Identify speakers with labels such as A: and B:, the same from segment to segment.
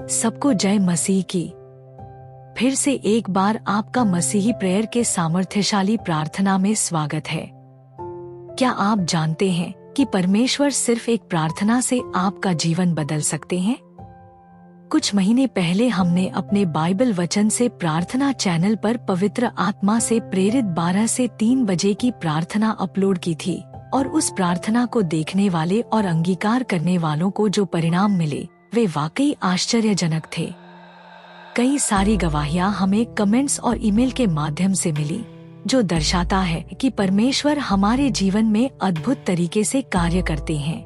A: सबको जय मसीह की। फिर से एक बार आपका मसीही प्रेयर के सामर्थ्यशाली प्रार्थना में स्वागत है। क्या आप जानते हैं कि परमेश्वर सिर्फ एक प्रार्थना से आपका जीवन बदल सकते हैं? कुछ महीने पहले हमने अपने बाइबल वचन से प्रार्थना चैनल पर पवित्र आत्मा से प्रेरित 12 से 3 बजे की प्रार्थना अपलोड की थी और उस प्रार्थना को देखने वाले और अंगीकार करने वालों को जो परिणाम मिले वे वाकई आश्चर्यजनक थे। कई सारी गवाहियां हमें कमेंट्स और ईमेल के माध्यम से मिली, जो दर्शाता है कि परमेश्वर हमारे जीवन में अद्भुत तरीके से कार्य करते हैं।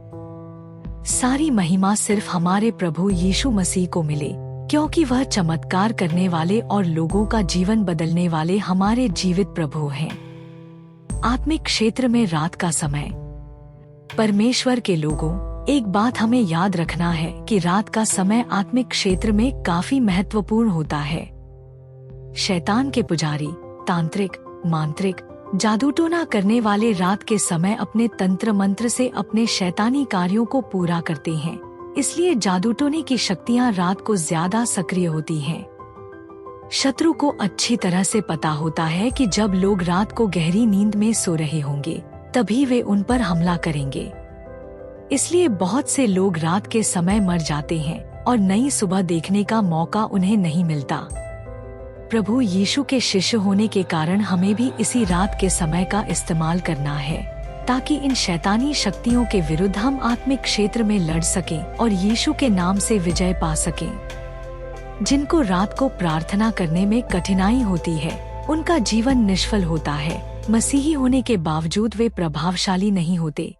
A: सारी महिमा सिर्फ हमारे प्रभु यीशु मसीह को मिले, क्योंकि वह चमत्कार करने वाले और लोगों का जीवन बदलने वाले हमारे जीवित प्रभु हैं। आत्मिक क्षेत्र में रात का समय। परमेश्वर के लोगों, एक बात हमें याद रखना है कि रात का समय आत्मिक क्षेत्र में काफी महत्वपूर्ण होता है। शैतान के पुजारी, तांत्रिक, मांत्रिक, जादू टोना करने वाले रात के समय अपने तंत्र मंत्र से अपने शैतानी कार्यों को पूरा करते हैं। इसलिए जादू टोने की शक्तियां रात को ज्यादा सक्रिय होती हैं। शत्रु को अच्छी तरह से पता होता है कि जब लोग रात को गहरी नींद में सो रहे होंगे तभी वे उन पर हमला करेंगे। इसलिए बहुत से लोग रात के समय मर जाते हैं और नई सुबह देखने का मौका उन्हें नहीं मिलता। प्रभु यीशु के शिष्य होने के कारण हमें भी इसी रात के समय का इस्तेमाल करना है, ताकि इन शैतानी शक्तियों के विरुद्ध हम आत्मिक क्षेत्र में लड़ सकें और यीशु के नाम से विजय पा सकें। जिनको रात को प्रार्थना करने में कठिनाई होती है, उनका जीवन निष्फल होता है। मसीही होने के बावजूद वे प्रभावशाली नहीं होते।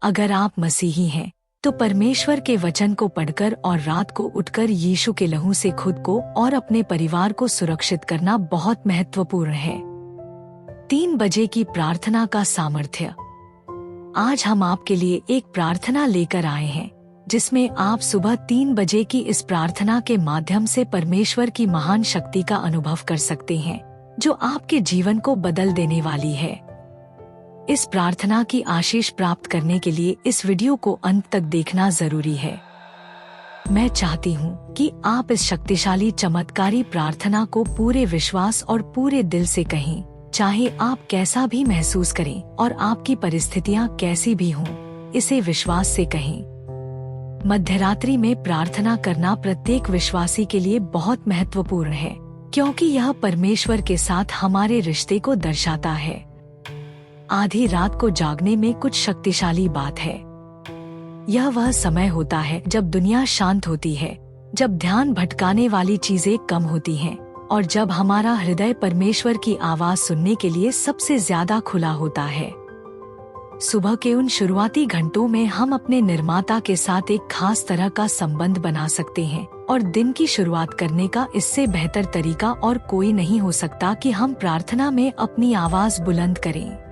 A: अगर आप मसीही हैं, तो परमेश्वर के वचन को पढ़कर और रात को उठकर यीशु के लहू से खुद को और अपने परिवार को सुरक्षित करना बहुत महत्वपूर्ण है। 3 बजे की प्रार्थना का सामर्थ्य। आज हम आपके लिए एक प्रार्थना लेकर आए हैं, जिसमें आप सुबह 3 बजे की इस प्रार्थना के माध्यम से परमेश्वर की महान शक्ति का अनुभव कर सकते हैं, जो आपके जीवन को बदल देने वाली है। इस प्रार्थना की आशीष प्राप्त करने के लिए इस वीडियो को अंत तक देखना जरूरी है। मैं चाहती हूँ कि आप इस शक्तिशाली चमत्कारी प्रार्थना को पूरे विश्वास और पूरे दिल से कहें, चाहे आप कैसा भी महसूस करें और आपकी परिस्थितियाँ कैसी भी हों, इसे विश्वास से कहें। मध्यरात्रि में प्रार्थना करना प्रत्येक विश्वासी के लिए बहुत महत्वपूर्ण है, क्योंकि यह परमेश्वर के साथ हमारे रिश्ते को दर्शाता है। आधी रात को जागने में कुछ शक्तिशाली बात है। यह वह समय होता है जब दुनिया शांत होती है, जब ध्यान भटकाने वाली चीजें कम होती हैं और जब हमारा हृदय परमेश्वर की आवाज सुनने के लिए सबसे ज्यादा खुला होता है। सुबह के उन शुरुआती घंटों में हम अपने निर्माता के साथ एक खास तरह का संबंध बना सकते हैं और दिन की शुरुआत करने का इससे बेहतर तरीका और कोई नहीं हो सकता कि हम प्रार्थना में अपनी आवाज बुलंद करें।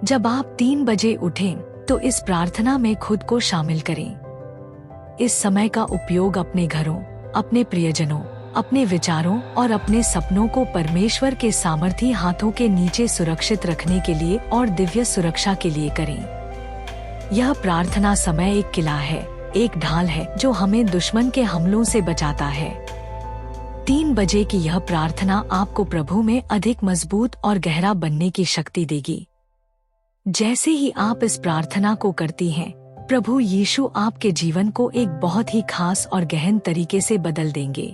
A: जब आप 3 बजे उठें, तो इस प्रार्थना में खुद को शामिल करें। इस समय का उपयोग अपने घरों, अपने प्रियजनों, अपने विचारों और अपने सपनों को परमेश्वर के सामर्थी हाथों के नीचे सुरक्षित रखने के लिए और दिव्य सुरक्षा के लिए करें। यह प्रार्थना समय एक किला है, एक ढाल है जो हमें दुश्मन के हमलों से बचाता है। 3 बजे की यह प्रार्थना आपको प्रभु में अधिक मजबूत और गहरा बनने की शक्ति देगी। जैसे ही आप इस प्रार्थना को करती हैं, प्रभु यीशु आपके जीवन को एक बहुत ही खास और गहन तरीके से बदल देंगे।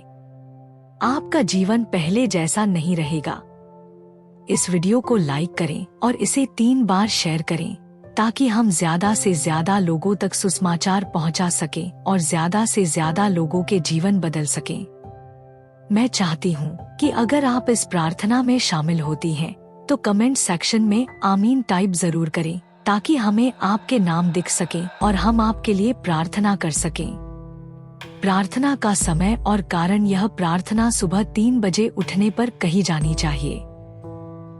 A: आपका जीवन पहले जैसा नहीं रहेगा। इस वीडियो को लाइक करें और इसे 3 बार शेयर करें, ताकि हम ज्यादा से ज्यादा लोगों तक सुसमाचार पहुंचा सकें और ज्यादा से ज्यादा लोगों के जीवन बदल सकें। मैं चाहती हूँ कि अगर आप इस प्रार्थना में शामिल होती हैं, तो कमेंट सेक्शन में आमीन टाइप जरूर करें, ताकि हमें आपके नाम दिख सके और हम आपके लिए प्रार्थना कर सकें। प्रार्थना का समय और कारण। यह प्रार्थना सुबह 3 बजे उठने पर कही जानी चाहिए।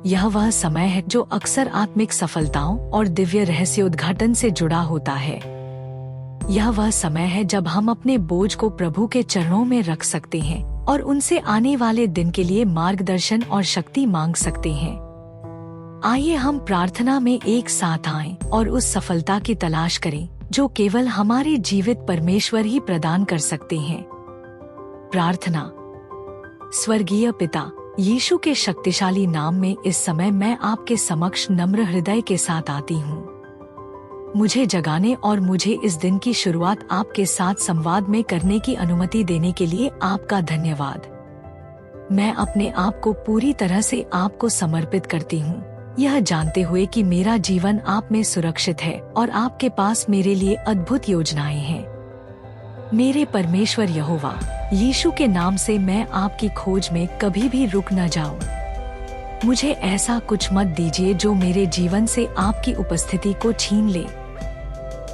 A: यह वह समय है जो अक्सर आत्मिक सफलताओं और दिव्य रहस्योद्घाटन से जुड़ा होता है। यह वह समय है जब हम अपने बोझ को प्रभु के चरणों में रख सकते हैं और उनसे आने वाले दिन के लिए मार्गदर्शन और शक्ति मांग सकते हैं। आइए हम प्रार्थना में एक साथ आएं और उस सफलता की तलाश करें जो केवल हमारे जीवित परमेश्वर ही प्रदान कर सकते हैं। प्रार्थना। स्वर्गीय पिता, यीशु के शक्तिशाली नाम में इस समय मैं आपके समक्ष नम्र हृदय के साथ आती हूँ। मुझे जगाने और मुझे इस दिन की शुरुआत आपके साथ संवाद में करने की अनुमति देने के लिए आपका धन्यवाद। मैं अपने आप को पूरी तरह से आपको समर्पित करती हूँ, यह जानते हुए कि मेरा जीवन आप में सुरक्षित है और आपके पास मेरे लिए अद्भुत योजनाएं हैं। मेरे परमेश्वर यहोवा, यीशु के नाम से मैं आपकी खोज में कभी भी रुक न जाऊं। मुझे ऐसा कुछ मत दीजिए जो मेरे जीवन से आपकी उपस्थिति को छीन ले।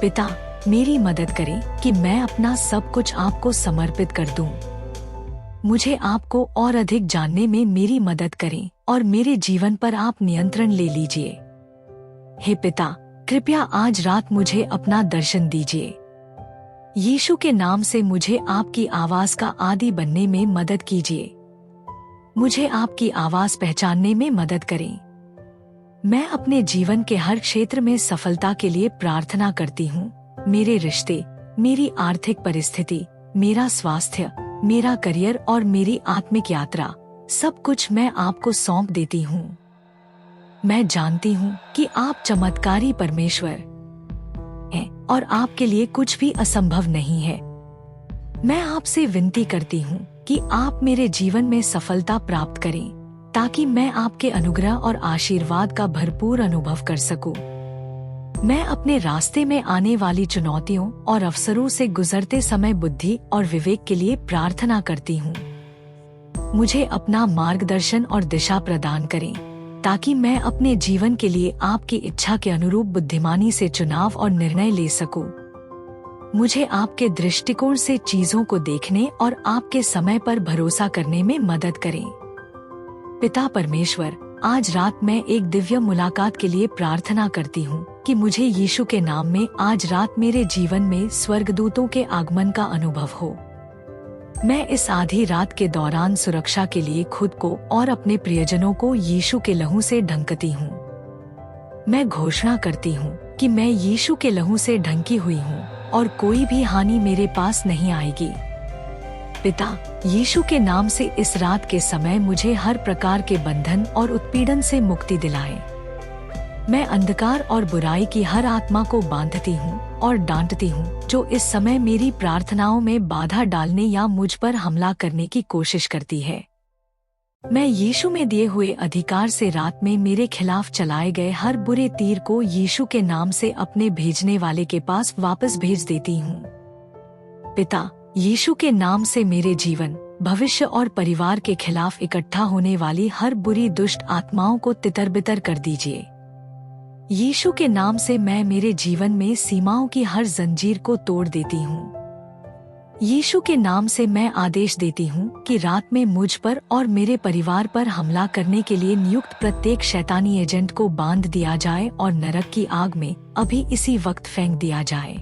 A: पिता, मेरी मदद करें कि मैं अपना सब कुछ आपको समर्पित कर दूं। मुझे आपको और अधिक जानने में मेरी मदद करें और मेरे जीवन पर आप नियंत्रण ले लीजिए। हे पिता, कृपया आज रात मुझे अपना दर्शन दीजिए। यीशु के नाम से मुझे आपकी आवाज का आदी बनने में मदद कीजिए। मुझे आपकी आवाज पहचानने में मदद करें। मैं अपने जीवन के हर क्षेत्र में सफलता के लिए प्रार्थना करती हूँ। मेरे रिश्ते, मेरी आर्थिक परिस्थिति, मेरा स्वास्थ्य, मेरा करियर और मेरी आत्मिक यात्रा, सब कुछ मैं आपको सौंप देती हूँ। मैं जानती हूँ कि आप चमत्कारी परमेश्वर हैं और आपके लिए कुछ भी असंभव नहीं है। मैं आपसे विनती करती हूँ कि आप मेरे जीवन में सफलता प्राप्त करें, ताकि मैं आपके अनुग्रह और आशीर्वाद का भरपूर अनुभव कर सकूं। मैं अपने रास्ते में आने वाली चुनौतियों और अवसरों से गुजरते समय बुद्धि और विवेक के लिए प्रार्थना करती हूँ। मुझे अपना मार्गदर्शन और दिशा प्रदान करें, ताकि मैं अपने जीवन के लिए आपकी इच्छा के अनुरूप बुद्धिमानी से चुनाव और निर्णय ले सकूं। मुझे आपके दृष्टिकोण से चीजों को देखने और आपके समय पर भरोसा करने में मदद करें। पिता परमेश्वर, आज रात मैं एक दिव्य मुलाकात के लिए प्रार्थना करती हूँ कि मुझे यीशु के नाम में आज रात मेरे जीवन में स्वर्गदूतों के आगमन का अनुभव हो। मैं इस आधी रात के दौरान सुरक्षा के लिए खुद को और अपने प्रियजनों को यीशु के लहू से ढंकती हूँ। मैं घोषणा करती हूँ कि मैं यीशु के लहू से ढंकी हुई हूँ और कोई भी हानि मेरे पास नहीं आएगी। पिता, यीशु के नाम से इस रात के समय मुझे हर प्रकार के बंधन और उत्पीड़न से मुक्ति दिलाएं। मैं अंधकार और बुराई की हर आत्मा को बांधती हूँ और डांटती हूँ जो इस समय मेरी प्रार्थनाओं में बाधा डालने या मुझ पर हमला करने की कोशिश करती है। मैं यीशु में दिए हुए अधिकार से रात में मेरे खिलाफ चलाए गए हर बुरे तीर को यीशु के नाम से अपने भेजने वाले के पास वापस भेज देती हूँ। पिता, यीशु के नाम से मेरे जीवन, भविष्य और परिवार के खिलाफ इकट्ठा होने वाली हर बुरी दुष्ट आत्माओं को तितर-बितर कर दीजिए। यीशु के नाम से मैं मेरे जीवन में सीमाओं की हर जंजीर को तोड़ देती हूँ। यीशु के नाम से मैं आदेश देती हूँ कि रात में मुझ पर और मेरे परिवार पर हमला करने के लिए नियुक्त प्रत्येक शैतानी एजेंट को बांध दिया जाए और नरक की आग में अभी इसी वक्त फेंक दिया जाए।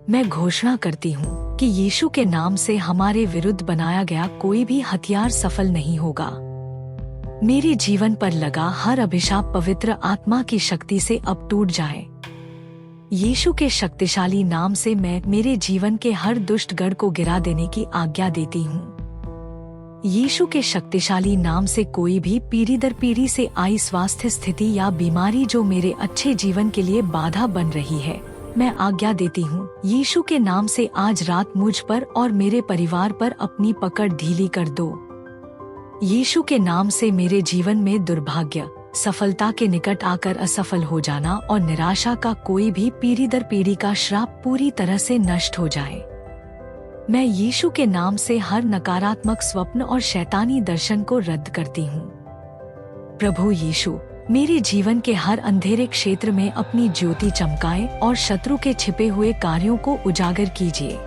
A: मैं घोषणा करती हूँ कि यीशु के नाम से हमारे विरुद्ध बनाया गया कोई भी हथियार सफल नहीं होगा। मेरे जीवन पर लगा हर अभिशाप पवित्र आत्मा की शक्ति से अब टूट जाए। यीशु के शक्तिशाली नाम से मैं मेरे जीवन के हर दुष्ट गढ़ को गिरा देने की आज्ञा देती हूँ। यीशु के शक्तिशाली नाम से कोई भी पीढ़ी दर पीढ़ी से आई स्वास्थ्य स्थिति या बीमारी जो मेरे अच्छे जीवन के लिए बाधा बन रही है, मैं आज्ञा देती हूँ यीशु के नाम से आज रात मुझ पर और मेरे परिवार पर अपनी पकड़ ढीली कर दो। यीशु के नाम से मेरे जीवन में दुर्भाग्य, सफलता के निकट आकर असफल हो जाना और निराशा का कोई भी पीढ़ी दर पीढ़ी का श्राप पूरी तरह से नष्ट हो जाए। मैं यीशु के नाम से हर नकारात्मक स्वप्न और शैतानी दर्शन को रद्द करती हूँ। प्रभु यीशु, मेरे जीवन के हर अंधेरे क्षेत्र में अपनी ज्योति चमकाए और शत्रु के छिपे हुए कार्यों को उजागर कीजिए।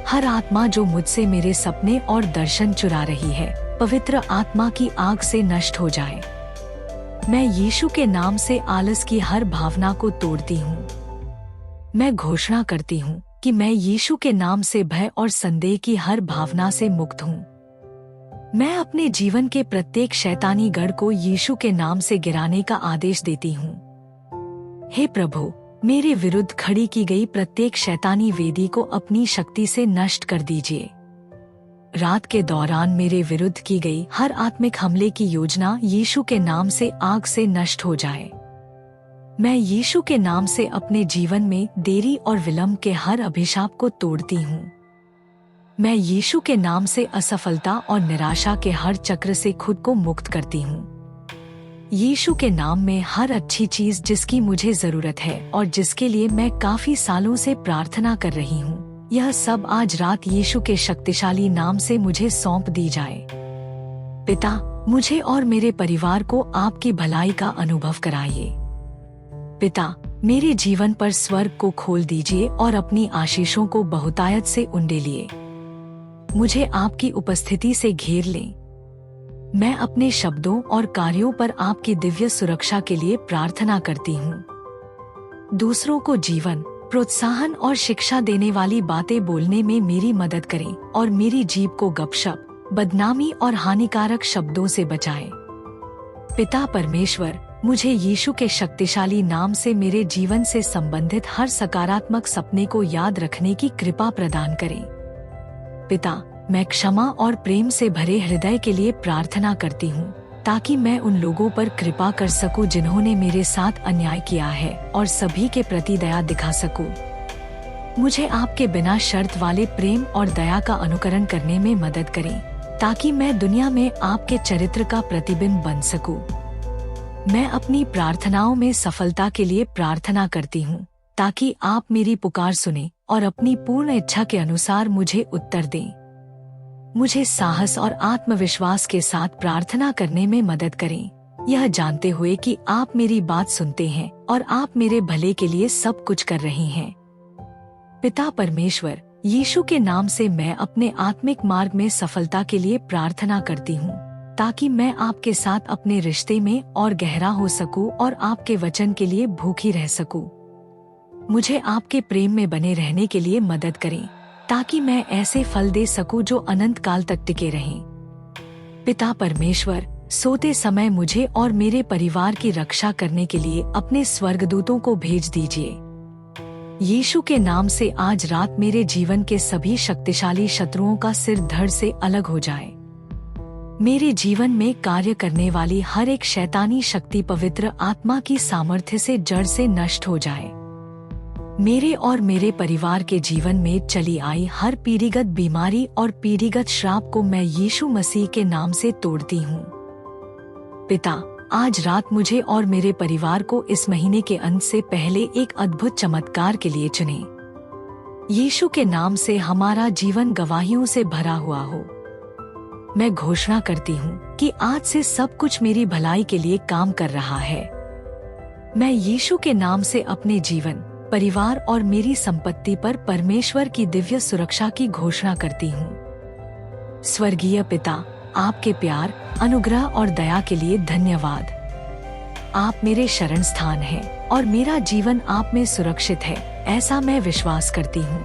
A: हर आत्मा जो मुझसे मेरे सपने और दर्शन चुरा रही है, पवित्र आत्मा की आग से नष्ट हो जाए। मैं यीशु के नाम से आलस की हर भावना को तोड़ती हूँ। मैं घोषणा करती हूँ कि मैं यीशु के नाम से भय और संदेह की हर भावना से मुक्त हूँ। मैं अपने जीवन के प्रत्येक शैतानी गढ़ को यीशु के नाम से गिराने का आदेश देती हूँ। हे प्रभु, मेरे विरुद्ध खड़ी की गई प्रत्येक शैतानी वेदी को अपनी शक्ति से नष्ट कर दीजिए। रात के दौरान मेरे विरुद्ध की गई हर आत्मिक हमले की योजना यीशु के नाम से आग से नष्ट हो जाए। मैं यीशु के नाम से अपने जीवन में देरी और विलंब के हर अभिशाप को तोड़ती हूँ। मैं यीशु के नाम से असफलता और निराशा के हर चक्र से खुद को मुक्त करती हूँ। यीशु के नाम में हर अच्छी चीज जिसकी मुझे जरूरत है और जिसके लिए मैं काफी सालों से प्रार्थना कर रही हूँ, यह सब आज रात यीशु के शक्तिशाली नाम से मुझे सौंप दी जाए। पिता, मुझे और मेरे परिवार को आपकी भलाई का अनुभव कराइए। पिता, मेरे जीवन पर स्वर्ग को खोल दीजिए और अपनी आशीषों को बहुतायत से उंडेलिए। मुझे आपकी उपस्थिति से घेर लें। मैं अपने शब्दों और कार्यों पर आपकी दिव्य सुरक्षा के लिए प्रार्थना करती हूँ। दूसरों को जीवन, प्रोत्साहन और शिक्षा देने वाली बातें बोलने में मेरी मदद करें और मेरी जीभ को गपशप, बदनामी और हानिकारक शब्दों से बचाएं। पिता परमेश्वर, मुझे यीशु के शक्तिशाली नाम से मेरे जीवन से संबंधित हर सकारात्मक सपने को याद रखने की कृपा प्रदान करें। पिता, मैं क्षमा और प्रेम से भरे हृदय के लिए प्रार्थना करती हूँ, ताकि मैं उन लोगों पर कृपा कर सकूं जिन्होंने मेरे साथ अन्याय किया है और सभी के प्रति दया दिखा सकूं। मुझे आपके बिना शर्त वाले प्रेम और दया का अनुकरण करने में मदद करें, ताकि मैं दुनिया में आपके चरित्र का प्रतिबिंब बन सकूं। मैं अपनी प्रार्थनाओं में सफलता के लिए प्रार्थना करती हूँ, ताकि आप मेरी पुकार सुनें और अपनी पूर्ण इच्छा के अनुसार मुझे उत्तर दें। मुझे साहस और आत्मविश्वास के साथ प्रार्थना करने में मदद करें, यह जानते हुए कि आप मेरी बात सुनते हैं और आप मेरे भले के लिए सब कुछ कर रहे हैं। पिता परमेश्वर, यीशु के नाम से मैं अपने आत्मिक मार्ग में सफलता के लिए प्रार्थना करती हूँ, ताकि मैं आपके साथ अपने रिश्ते में और गहरा हो सकूं और आपके वचन के लिए भूखी रह सकूं। मुझे आपके प्रेम में बने रहने के लिए मदद करें, ताकि मैं ऐसे फल दे सकूं जो अनंत काल तक टिके रहें। पिता परमेश्वर, सोते समय मुझे और मेरे परिवार की रक्षा करने के लिए अपने स्वर्गदूतों को भेज दीजिए। यीशु के नाम से आज रात मेरे जीवन के सभी शक्तिशाली शत्रुओं का सिर धड़ से अलग हो जाए। मेरे जीवन में कार्य करने वाली हर एक शैतानी शक्ति पवित्र आत्मा की सामर्थ्य से जड़ से नष्ट हो जाए। मेरे और मेरे परिवार के जीवन में चली आई हर पीढ़ीगत बीमारी और पीढ़ीगत श्राप को मैं यीशु मसीह के नाम से तोड़ती हूँ। पिता, आज रात मुझे और मेरे परिवार को इस महीने के अंत से पहले एक अद्भुत चमत्कार के लिए चुनें। यीशु के नाम से हमारा जीवन गवाहियों से भरा हुआ हो। मैं घोषणा करती हूँ कि आज से सब कुछ मेरी भलाई के लिए काम कर रहा है। मैं यीशु के नाम से अपने जीवन, परिवार और मेरी संपत्ति पर परमेश्वर की दिव्य सुरक्षा की घोषणा करती हूँ। स्वर्गीय पिता, आपके प्यार, अनुग्रह और दया के लिए धन्यवाद। आप मेरे शरण स्थान हैं और मेरा जीवन आप में सुरक्षित है, ऐसा मैं विश्वास करती हूँ।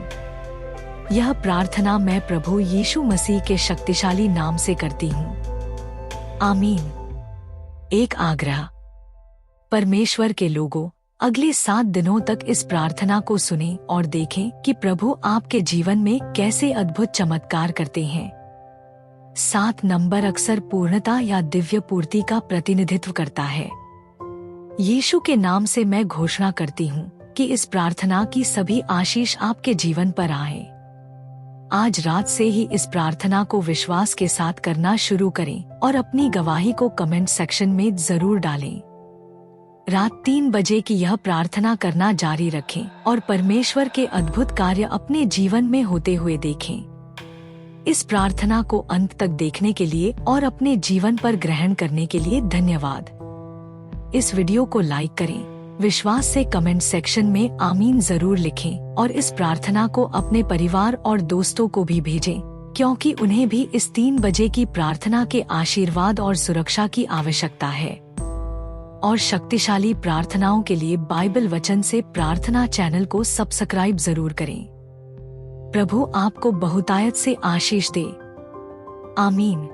A: यह प्रार्थना मैं प्रभु यीशु मसीह के शक्तिशाली नाम से करती हूँ। आमीन। एक आग्रह। परमेश्वर के लोगों, अगले 7 दिनों तक इस प्रार्थना को सुनें और देखें कि प्रभु आपके जीवन में कैसे अद्भुत चमत्कार करते हैं। 7 नंबर अक्सर पूर्णता या दिव्य पूर्ति का प्रतिनिधित्व करता है। यीशु के नाम से मैं घोषणा करती हूँ कि इस प्रार्थना की सभी आशीष आपके जीवन पर आए। आज रात से ही इस प्रार्थना को विश्वास के साथ करना शुरू करें और अपनी गवाही को कमेंट सेक्शन में जरूर डालें। रात 3 बजे की यह प्रार्थना करना जारी रखें और परमेश्वर के अद्भुत कार्य अपने जीवन में होते हुए देखें। इस प्रार्थना को अंत तक देखने के लिए और अपने जीवन पर ग्रहण करने के लिए धन्यवाद। इस वीडियो को लाइक करें, विश्वास से कमेंट सेक्शन में आमीन जरूर लिखें और इस प्रार्थना को अपने परिवार और दोस्तों को भी भेजें, क्योंकि उन्हें भी इस 3 बजे की प्रार्थना के आशीर्वाद और सुरक्षा की आवश्यकता है। और शक्तिशाली प्रार्थनाओं के लिए बाइबल वचन से प्रार्थना चैनल को सब्सक्राइब जरूर करें। प्रभु आपको बहुतायत से आशीष दे। आमीन।